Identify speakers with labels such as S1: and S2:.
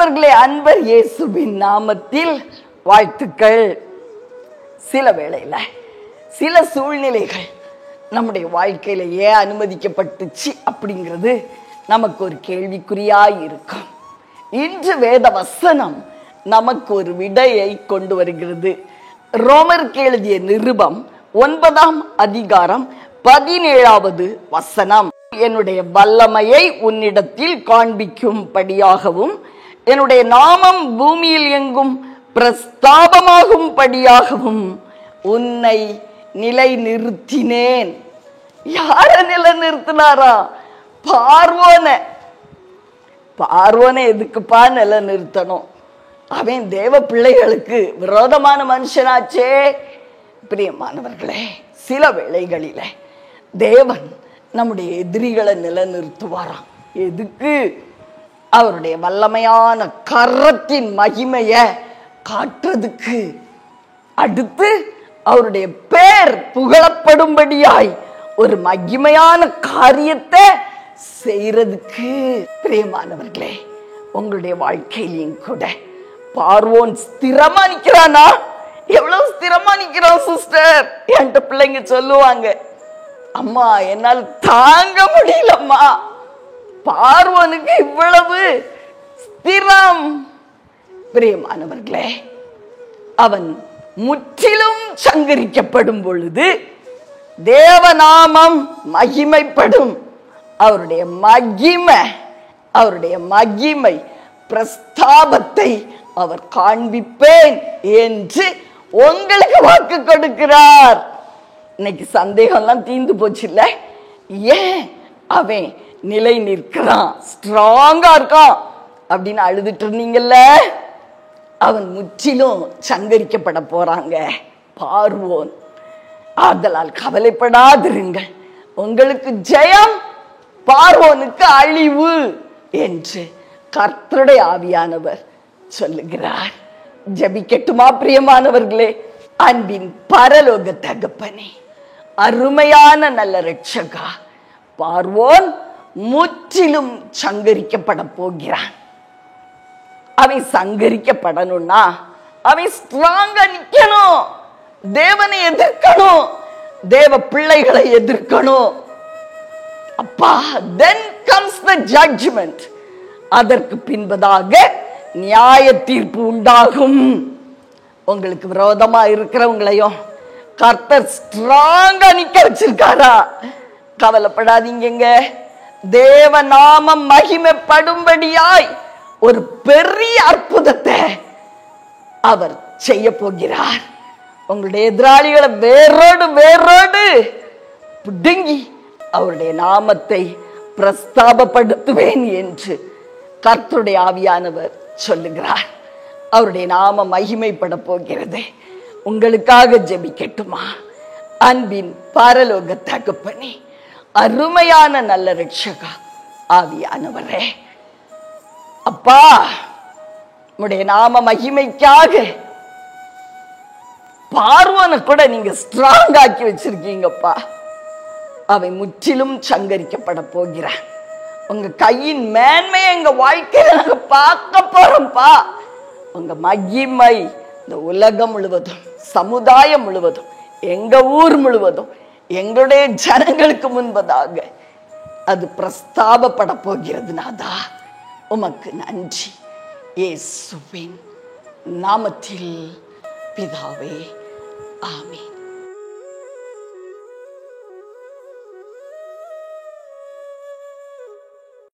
S1: பிரியமானவர்களே, அன்பர் இயேசுவின் நாமத்தில் வாழ்த்துக்கள். சில வேளையில சில சூழ்நிலைகள் நம்முடைய வாழ்க்கையில ஏன் அனுமதிக்கப்பட்டுச்சு அப்படிங்கிறது நமக்கு ஒரு கேள்விக்குறியாய் இருக்கும். இன்று வேத வசனம் நமக்கு ஒரு விடையை கொண்டு வருகிறது. ரோமருக்கு எழுதிய நிருபம் 9ஆம் அதிகாரம் 17வது வசனம். என்னுடைய வல்லமையை உன்னிடத்தில் காண்பிக்கும்படியாகவும் என்னுடைய நாமம் பூமியில் எங்கும் பிரஸ்தாபமாகும் படியாகவும் உன்னை நிலை நிறுத்தினேன். யார நிலை நிறுத்தினாரா? பார்வோனை எதுக்குப்பா நிலை நிறுத்தணும்? அவன் தேவ பிள்ளைகளுக்கு விரோதமான மனுஷனாச்சே. பிரியமானவர்களே, சில வேளைகளில தேவன் நம்முடைய எதிரிகளை நிலைநிறுத்துவாராம். எதுக்கு? அவருடைய வல்லமையான கரத்தின் மகிமைய காட்டுறதுக்கு. அடுத்து அவருடைய பேர் புகழப்படும்படியாய் ஒரு மகிமையான காரியத்தை செய்யறதுக்கு. பிரியமானவர்களே, உங்களுடைய வாழ்க்கையிலும் கூட பார்வோன் ஸ்திரமா நிக்கிறானா? எவ்வளவு ஸ்திரமா நிக்கிறான் சிஸ்டர்? என்கிட்ட பிள்ளைங்க சொல்லுவாங்க, அம்மா என்னால் தாங்க முடியலம்மா, பார்வோனுக்கு இவ்வளவு ஸ்திரம். பிரியமானவர்களே, அவன் முற்றிலும் சங்கரிக்கப்படும் பொழுது தேவநாமம் மகிமைப்படும். அவருடைய மகிமை பிரஸ்தாபத்தை அவர் காண்பிப்பேன் என்று உங்களுக்கு வாக்கு கொடுக்கிறார். இன்னைக்கு சந்தேகம்லாம் தீர்ந்து போச்சு இல்ல? ஏன் அவன் நிலை நிற்கிறான், ஸ்ட்ராங்கா இருக்கான் அப்படின்னு அழுதுட்டு இருந்தீங்கல்ல? அவன் முற்றிலும் சங்கரிக்கப்பட போறாங்க பார்வோன். ஆதலால் கவலைப்படாதிருங்கள், உங்களுக்கு ஜெயம், பார்வோனுக்கு அழிவு என்று கர்த்தருடைய ஆவியானவர் சொல்லுகிறார். ஜெபிக்கட்டுமா பிரியமானவர்களே? அன்பின் பரலோக தகப்பனே, அருமையான நல்ல இரட்சகா, பார்வோன் முற்றிலும் சங்கரிக்கப்பட போகிறான். அவன் சங்கரிக்கப்படணும்னா அவன் ஸ்ட்ராங்கா நிக்கணும், தேவனை எதிர்க்கணும், தேவ பிள்ளைகளை எதிர்க்கணும். அப்பா, then comes the judgment. அதற்கு பின்பதாக நியாய தீர்ப்பு உண்டாகும். உங்களுக்கு விரோதமா இருக்கிறவங்களையும் கர்த்தர் ஸ்ட்ராங்கா நிக்க வச்சிருக்காரா? கவலைப்படாதீங்க. தேவ நாமம் மகிமைப்படும்படியாய் ஒரு பெரிய அற்புதத்தை அவர் செய்ய போகிறார். உங்களுடைய எதிராளிகளை வேரோடு பிடுங்கி அவருடைய நாமத்தை பிரஸ்தாபப்படுத்துவேன் என்று கர்த்தருடைய ஆவியானவர் சொல்லுகிறார். அவருடைய நாம மகிமைப்பட போகிறது. உங்களுக்காக ஜெபிக்கட்டுமா? அன்பின் பரலோக தகப்பனே, அருமையான நல்ல இரட்சகா, ஆவியானவரே, அப்பா, உம்முடைய நாம மகிமைக்காக பார்வோனை கூட நீங்க ஸ்ட்ராங் ஆக்கி வச்சிருக்கீங்கப்பா. அவன் முற்றிலும் சங்கரிக்கப்பட போகிறான். உங்க கையின் மேன்மையை எங்க வாழ்க்கையில நாங்க பார்க்க போறோம்ப்பா. உங்க மகிமை இந்த உலகம் முழுவதும், சமுதாயம் முழுவதும், எங்க ஊர் முழுவதும், எங்களுடைய ஜனங்களுக்கு முன்பதாக அது பிரஸ்தாபப்பட போகிறது. நாதா, உமக்கு நன்றி. இயேசுவின் நாமத்தில் பிதாவே, ஆமென்.